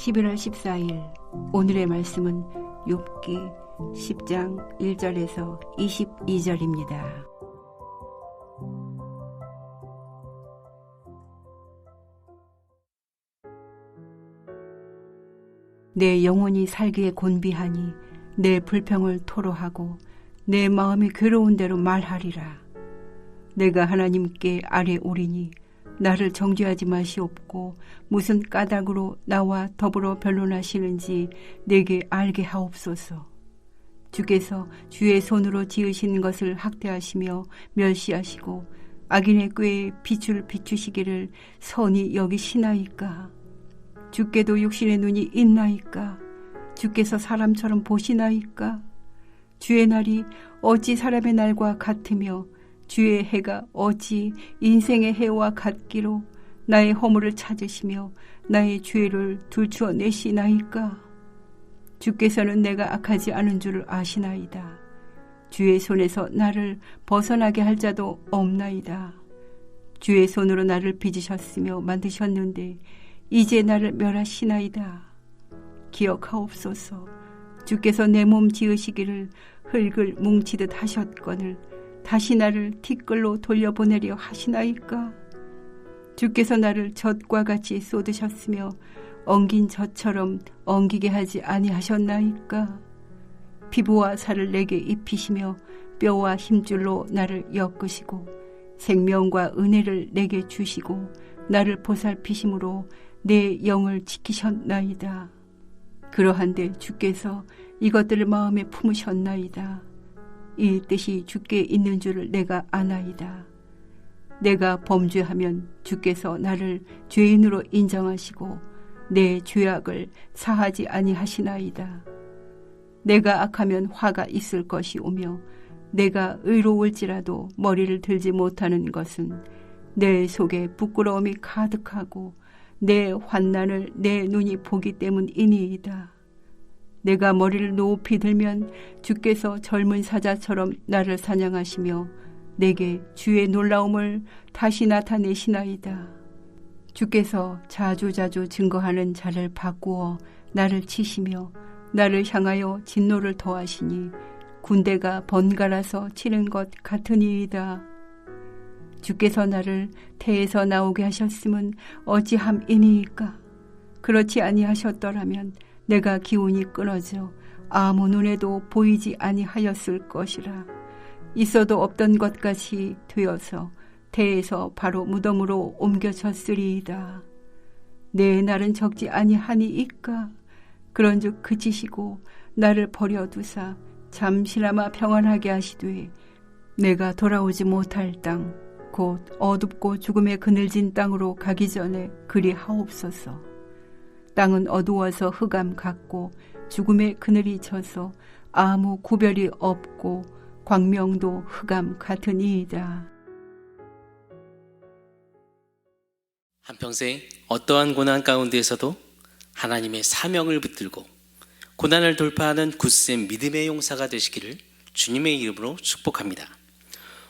11월 14일 오늘의 말씀은 욥기 10장 1절에서 22절입니다. 내 영혼이 살기에 곤비하니 내 불평을 토로하고 내 마음이 괴로운 대로 말하리라. 내가 하나님께 아뢰오리니 나를 정죄하지 마시옵고 무슨 까닭으로 나와 더불어 변론하시는지 내게 알게 하옵소서. 주께서 주의 손으로 지으신 것을 학대하시며 멸시하시고 악인의 꾀에 빛을 비추시기를 선히 여기시나이까. 주께도 육신의 눈이 있나이까. 주께서 사람처럼 보시나이까. 주의 날이 어찌 사람의 날과 같으며 주의 해가 어찌 인생의 해와 같기로 나의 허물을 찾으시며 나의 죄를 들추어내시나이까. 주께서는 내가 악하지 않은 줄을 아시나이다. 주의 손에서 나를 벗어나게 할 자도 없나이다. 주의 손으로 나를 빚으셨으며 만드셨는데 이제 나를 멸하시나이다. 기억하옵소서. 주께서 내 몸 지으시기를 흙을 뭉치듯 하셨거늘 다시 나를 티끌로 돌려보내려 하시나이까. 주께서 나를 젖과 같이 쏟으셨으며 엉긴 젖처럼 엉기게 하지 아니하셨나이까. 피부와 살을 내게 입히시며 뼈와 힘줄로 나를 엮으시고 생명과 은혜를 내게 주시고 나를 보살피심으로 내 영을 지키셨나이다. 그러한데 주께서 이것들을 마음에 품으셨나이다. 이 뜻이 주께 있는 줄을 내가 아나이다. 내가 범죄하면 주께서 나를 죄인으로 인정하시고 내 죄악을 사하지 아니하시나이다. 내가 악하면 화가 있을 것이오며 내가 의로울지라도 머리를 들지 못하는 것은 내 속에 부끄러움이 가득하고 내 환난을 내 눈이 보기 때문이니이다. 내가 머리를 높이 들면 주께서 젊은 사자처럼 나를 사냥하시며 내게 주의 놀라움을 다시 나타내시나이다. 주께서 자주자주 증거하는 자를 바꾸어 나를 치시며 나를 향하여 진노를 더하시니 군대가 번갈아서 치는 것 같으니이다. 주께서 나를 태에서 나오게 하셨음은 어찌함이니이까. 그렇지 아니하셨더라면 내가 기운이 끊어져 아무 눈에도 보이지 아니하였을 것이라. 있어도 없던 것 같이 되어서 태에서 바로 무덤으로 옮겨졌으리이다. 내 날은 적지 아니하니이까. 그런즉 그치시고 나를 버려두사 잠시나마 평안하게 하시되 내가 돌아오지 못할 땅 곧 어둡고 죽음에 그늘진 땅으로 가기 전에 그리 하옵소서. 땅은 어두워서 흑암 같고 죽음의 그늘이 져서 아무 구별이 없고 광명도 흑암 같으니이다. 한평생 어떠한 고난 가운데에서도 하나님의 사명을 붙들고 고난을 돌파하는 굳센 믿음의 용사가 되시기를 주님의 이름으로 축복합니다.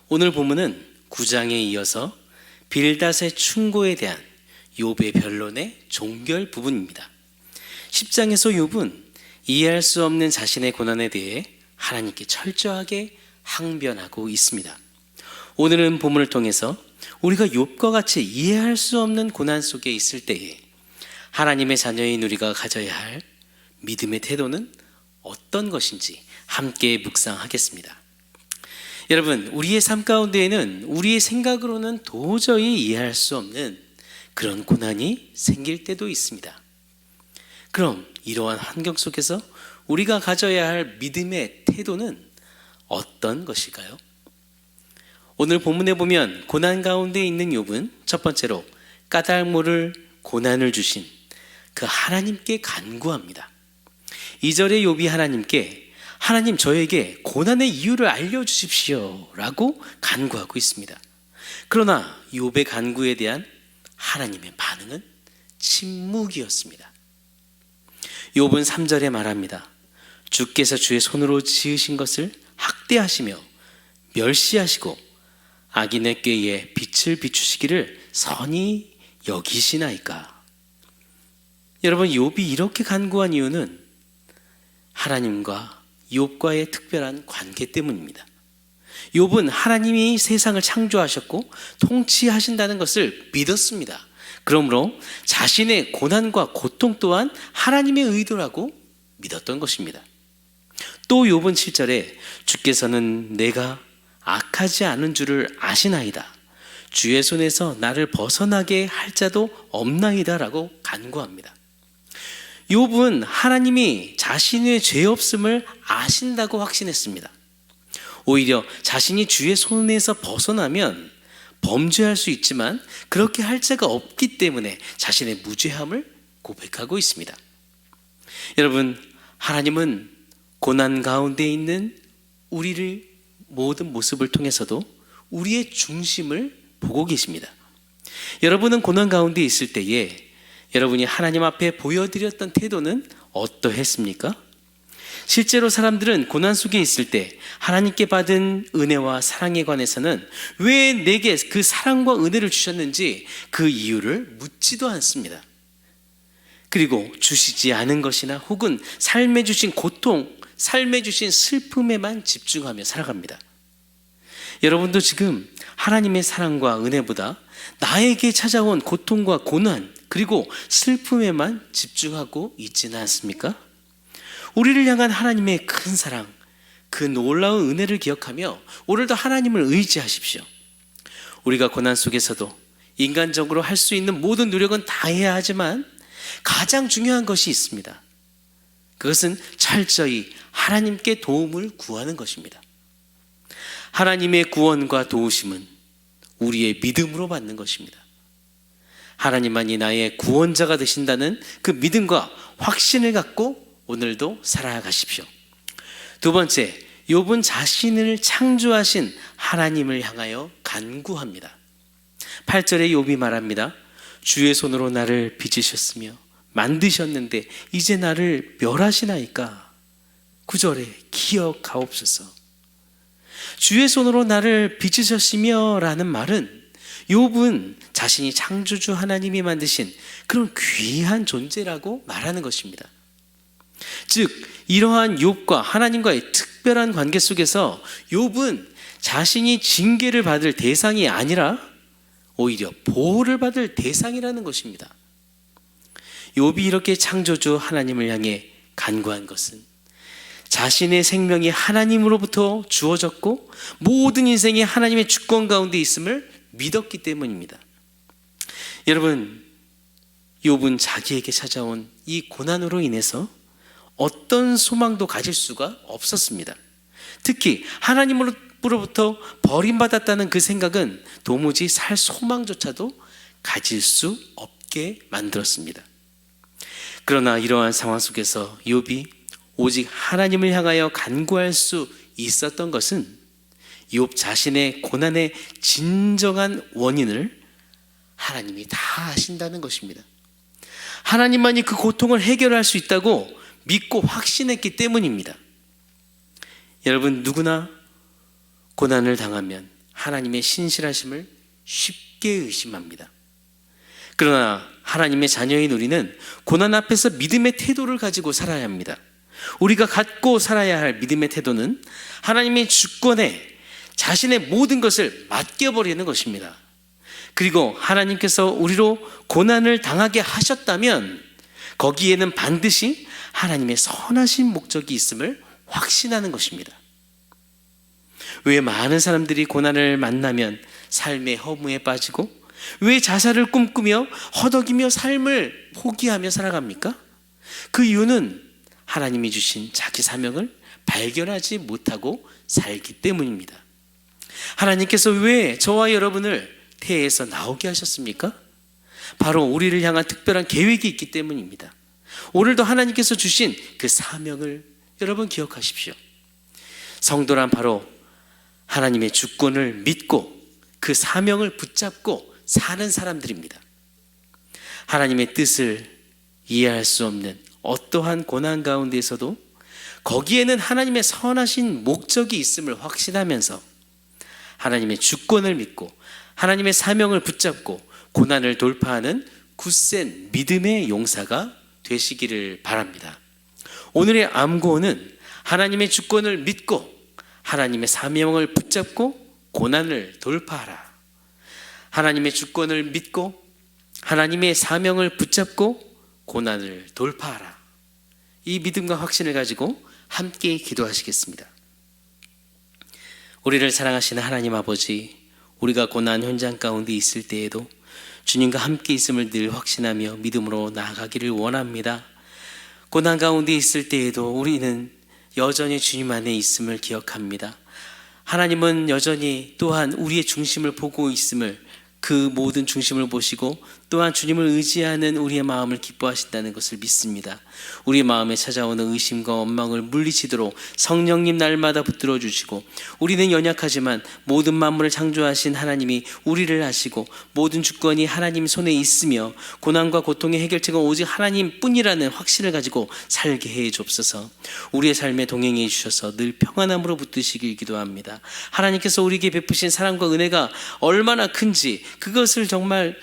오늘 본문은 9장에 이어서 빌닷의 충고에 대한 욥의 변론의 종결 부분입니다. 10장에서 욥은 이해할 수 없는 자신의 고난에 대해 하나님께 철저하게 항변하고 있습니다. 오늘은 본문을 통해서 우리가 욥과 같이 이해할 수 없는 고난 속에 있을 때에 하나님의 자녀인 우리가 가져야 할 믿음의 태도는 어떤 것인지 함께 묵상하겠습니다. 여러분, 우리의 삶 가운데에는 우리의 생각으로는 도저히 이해할 수 없는 그런 고난이 생길 때도 있습니다. 그럼 이러한 환경 속에서 우리가 가져야 할 믿음의 태도는 어떤 것일까요? 오늘 본문에 보면 고난 가운데 있는 욥은 첫 번째로 까닭 모를 고난을 주신 그 하나님께 간구합니다. 2절에 욥이 하나님께 하나님 저에게 고난의 이유를 알려주십시오 라고 간구하고 있습니다. 그러나 욥의 간구에 대한 하나님의 반응은 침묵이었습니다. 욥은 3절에 말합니다. 주께서 주의 손으로 지으신 것을 학대하시며 멸시하시고 악인의 꾀에 빛을 비추시기를 선히 여기시나이까. 여러분, 욥이 이렇게 간구한 이유는 하나님과 욥과의 특별한 관계 때문입니다. 욥은 하나님이 세상을 창조하셨고 통치하신다는 것을 믿었습니다. 그러므로 자신의 고난과 고통 또한 하나님의 의도라고 믿었던 것입니다. 또 욥은 7절에 주께서는 내가 악하지 않은 줄을 아시나이다. 주의 손에서 나를 벗어나게 할 자도 없나이다 라고 간구합니다. 욥은 하나님이 자신의 죄 없음을 아신다고 확신했습니다. 오히려 자신이 주의 손에서 벗어나면 범죄할 수 있지만 그렇게 할 자가 없기 때문에 자신의 무죄함을 고백하고 있습니다. 여러분, 하나님은 고난 가운데 있는 우리를 모든 모습을 통해서도 우리의 중심을 보고 계십니다. 여러분은 고난 가운데 있을 때에 여러분이 하나님 앞에 보여드렸던 태도는 어떠했습니까? 실제로 사람들은 고난 속에 있을 때 하나님께 받은 은혜와 사랑에 관해서는 왜 내게 그 사랑과 은혜를 주셨는지 그 이유를 묻지도 않습니다. 그리고 주시지 않은 것이나 혹은 삶에 주신 고통, 삶에 주신 슬픔에만 집중하며 살아갑니다. 여러분도 지금 하나님의 사랑과 은혜보다 나에게 찾아온 고통과 고난 그리고 슬픔에만 집중하고 있지는 않습니까? 우리를 향한 하나님의 큰 사랑, 그 놀라운 은혜를 기억하며 오늘도 하나님을 의지하십시오. 우리가 고난 속에서도 인간적으로 할 수 있는 모든 노력은 다 해야 하지만 가장 중요한 것이 있습니다. 그것은 철저히 하나님께 도움을 구하는 것입니다. 하나님의 구원과 도우심은 우리의 믿음으로 받는 것입니다. 하나님만이 나의 구원자가 되신다는 그 믿음과 확신을 갖고 오늘도 살아가십시오. 두 번째, 욥은 자신을 창조하신 하나님을 향하여 간구합니다. 8절에 욥이 말합니다. 주의 손으로 나를 빚으셨으며 만드셨는데 이제 나를 멸하시나이까. 9절에 기억하옵소서. 주의 손으로 나를 빚으셨으며 라는 말은 욥은 자신이 창조주 하나님이 만드신 그런 귀한 존재라고 말하는 것입니다. 즉 이러한 욥과 하나님과의 특별한 관계 속에서 욥은 자신이 징계를 받을 대상이 아니라 오히려 보호를 받을 대상이라는 것입니다. 욥이 이렇게 창조주 하나님을 향해 간구한 것은 자신의 생명이 하나님으로부터 주어졌고 모든 인생이 하나님의 주권 가운데 있음을 믿었기 때문입니다. 여러분, 욥은 자기에게 찾아온 이 고난으로 인해서 어떤 소망도 가질 수가 없었습니다. 특히 하나님으로부터 버림받았다는 그 생각은 도무지 살 소망조차도 가질 수 없게 만들었습니다. 그러나 이러한 상황 속에서 욥이 오직 하나님을 향하여 간구할 수 있었던 것은 욥 자신의 고난의 진정한 원인을 하나님이 다 아신다는 것입니다. 하나님만이 그 고통을 해결할 수 있다고 믿고 확신했기 때문입니다. 여러분, 누구나 고난을 당하면 하나님의 신실하심을 쉽게 의심합니다. 그러나 하나님의 자녀인 우리는 고난 앞에서 믿음의 태도를 가지고 살아야 합니다. 우리가 갖고 살아야 할 믿음의 태도는 하나님의 주권에 자신의 모든 것을 맡겨버리는 것입니다. 그리고 하나님께서 우리로 고난을 당하게 하셨다면 거기에는 반드시 하나님의 선하신 목적이 있음을 확신하는 것입니다. 왜 많은 사람들이 고난을 만나면 삶의 허무에 빠지고 왜 자살을 꿈꾸며 허덕이며 삶을 포기하며 살아갑니까? 그 이유는 하나님이 주신 자기 사명을 발견하지 못하고 살기 때문입니다. 하나님께서 왜 저와 여러분을 태에서 나오게 하셨습니까? 바로 우리를 향한 특별한 계획이 있기 때문입니다. 오늘도 하나님께서 주신 그 사명을 여러분 기억하십시오. 성도란 바로 하나님의 주권을 믿고 그 사명을 붙잡고 사는 사람들입니다. 하나님의 뜻을 이해할 수 없는 어떠한 고난 가운데에서도 거기에는 하나님의 선하신 목적이 있음을 확신하면서 하나님의 주권을 믿고 하나님의 사명을 붙잡고 고난을 돌파하는 굳센 믿음의 용사가 되시기를 바랍니다. 오늘의 암고는 하나님의 주권을 믿고 하나님의 사명을 붙잡고 고난을 돌파하라. 하나님의 주권을 믿고 하나님의 사명을 붙잡고 고난을 돌파하라. 이 믿음과 확신을 가지고 함께 기도하시겠습니다. 우리를 사랑하시는 하나님 아버지, 우리가 고난 현장 가운데 있을 때에도 주님과 함께 있음을 늘 확신하며 믿음으로 나아가기를 원합니다. 고난 가운데 있을 때에도 우리는 여전히 주님 안에 있음을 기억합니다. 하나님은 여전히 또한 우리의 중심을 보고 있음을, 그 모든 중심을 보시고 또한 주님을 의지하는 우리의 마음을 기뻐하신다는 것을 믿습니다. 우리 마음에 찾아오는 의심과 원망을 물리치도록 성령님 날마다 붙들어 주시고, 우리는 연약하지만 모든 만물을 창조하신 하나님이 우리를 아시고 모든 주권이 하나님 손에 있으며 고난과 고통의 해결책은 오직 하나님뿐이라는 확신을 가지고 살게 해 주옵소서. 우리의 삶에 동행해 주셔서 늘 평안함으로 붙드시길 기도합니다. 하나님께서 우리에게 베푸신 사랑과 은혜가 얼마나 큰지 그것을 정말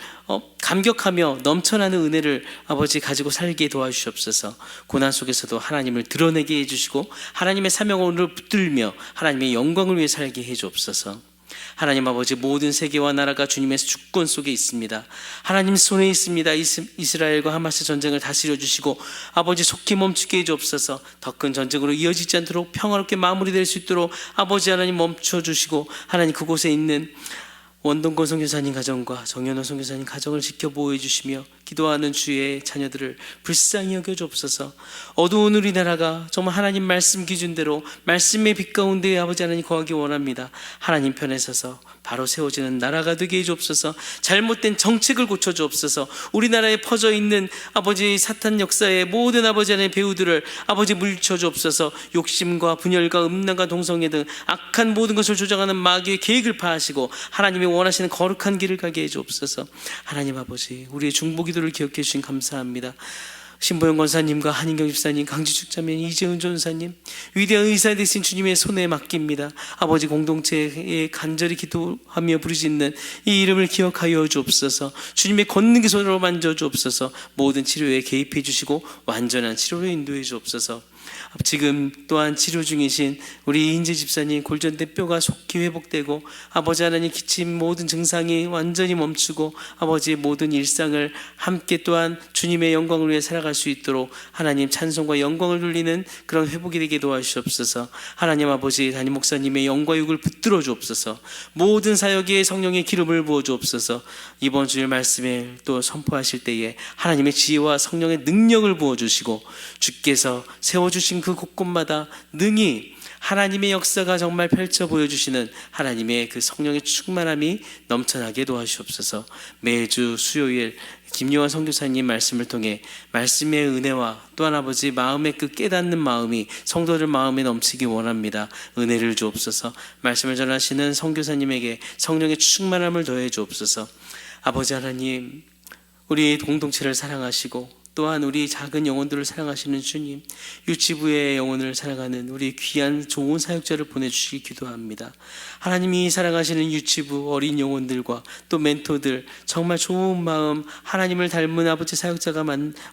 감격하며 넘쳐나는 은혜를 아버지 가지고 살게 도와주시옵소서. 고난 속에서도 하나님을 드러내게 해주시고 하나님의 사명을 붙들며 하나님의 영광을 위해 살게 해주옵소서. 하나님 아버지, 모든 세계와 나라가 주님의 주권 속에 있습니다. 하나님 손에 있습니다. 이스라엘과 하마스 전쟁을 다스려 주시고 아버지 속히 멈추게 해주옵소서. 더 큰 전쟁으로 이어지지 않도록 평화롭게 마무리될 수 있도록 아버지 하나님 멈춰 주시고, 하나님 그곳에 있는 원동건 선교사님 가정과 정현호 선교사님 가정을 지켜보호해 주시며 기도하는 주의 자녀들을 불쌍히 여겨주옵소서. 어두운 우리나라가 정말 하나님 말씀 기준대로 말씀의 빛 가운데 아버지 하나님 거하기 원합니다. 하나님 편에 서서 바로 세워지는 나라가 되게 해주옵소서. 잘못된 정책을 고쳐주옵소서. 우리나라에 퍼져 있는 아버지 사탄 역사의 모든 아버지 하나님의 배후들을 아버지 물리쳐주옵소서. 욕심과 분열과 음란과 동성애 등 악한 모든 것을 조장하는 마귀의 계획을 파하시고 하나님이 원하시는 거룩한 길을 가게 해주옵소서. 하나님 아버지, 우리의 중보기도를 기억해 주신 감사합니다. 신보영 권사님과 한인경 집사님, 강지축 자매, 이재훈 전사님, 위대한 의사 되신 주님의 손에 맡깁니다. 아버지, 공동체에 간절히 기도하며 부르짖는 이 이름을 기억하여 주옵소서. 주님의 권능의 손으로 만져 주옵소서. 모든 치료에 개입해 주시고 완전한 치료로 인도해 주옵소서. 지금 또한 치료 중이신 우리 이인재 집사님, 골전된 뼈가 속히 회복되고 아버지 하나님 기침 모든 증상이 완전히 멈추고 아버지의 모든 일상을 함께 또한 주님의 영광을 위해 살아갈 수 있도록 하나님 찬송과 영광을 돌리는 그런 회복이 되게 도와주시옵소서. 하나님 아버지, 담임 목사님의 영과 육을 붙들어 주옵소서. 모든 사역에 성령의 기름을 부어 주옵소서. 이번 주일 말씀에 또 선포하실 때에 하나님의 지혜와 성령의 능력을 부어 주시고 주께서 세워주신 그 곳곳마다 능히 하나님의 역사가 정말 펼쳐 보여주시는 하나님의 그 성령의 충만함이 넘쳐나게 도와주시옵소서. 매주 수요일 김요한 선교사님 말씀을 통해 말씀의 은혜와 또한 아버지 마음의 그 깨닫는 마음이 성도들 마음에 넘치기 원합니다. 은혜를 주옵소서. 말씀을 전하시는 선교사님에게 성령의 충만함을 더해 주옵소서. 아버지 하나님, 우리 공동체를 사랑하시고 또한 우리 작은 영혼들을 사랑하시는 주님, 유치부의 영혼을 사랑하는 우리 귀한 좋은 사역자를 보내주시기 기도합니다. 하나님이 사랑하시는 유치부 어린 영혼들과 또 멘토들, 정말 좋은 마음 하나님을 닮은 아버지 사역자가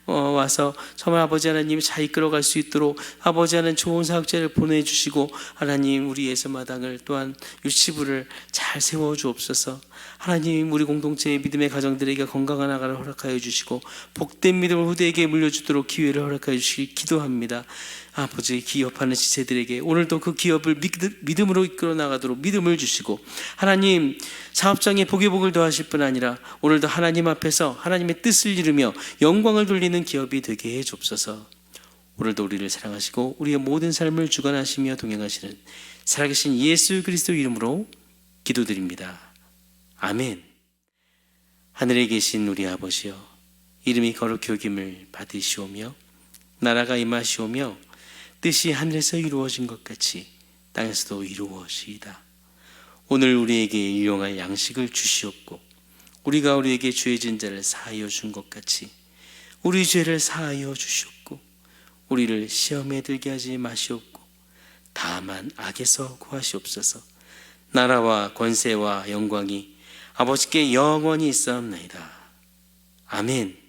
와서 정말 아버지 하나님 잘 이끌어갈 수 있도록 아버지 하나님 좋은 사역자를 보내주시고 하나님 우리 예수마당을 또한 유치부를 잘 세워주옵소서. 하나님, 우리 공동체의 믿음의 가정들에게 건강한 아가를 허락하여 주시고 복된 믿음을 후대에게 물려주도록 기회를 허락하여 주시기 기도합니다. 아버지, 기업하는 지체들에게 오늘도 그 기업을 믿음으로 이끌어 나가도록 믿음을 주시고 하나님, 사업장에 복의 복을 더하실 뿐 아니라 오늘도 하나님 앞에서 하나님의 뜻을 이루며 영광을 돌리는 기업이 되게 해 주옵소서. 오늘도 우리를 사랑하시고 우리의 모든 삶을 주관하시며 동행하시는 살아계신 예수 그리스도 이름으로 기도드립니다. 아멘. 하늘에 계신 우리 아버지여, 이름이 거룩히 여김을 받으시오며 나라가 임하시오며 뜻이 하늘에서 이루어진 것 같이 땅에서도 이루어지이다. 오늘 우리에게 일용할 양식을 주시옵고 우리가 우리에게 죄진 자를 사하여 준 것 같이 우리 죄를 사하여 주시옵고 우리를 시험에 들게 하지 마시옵고 다만 악에서 구하시옵소서. 나라와 권세와 영광이 아버지께 영원히 있사옵나이다. 아멘.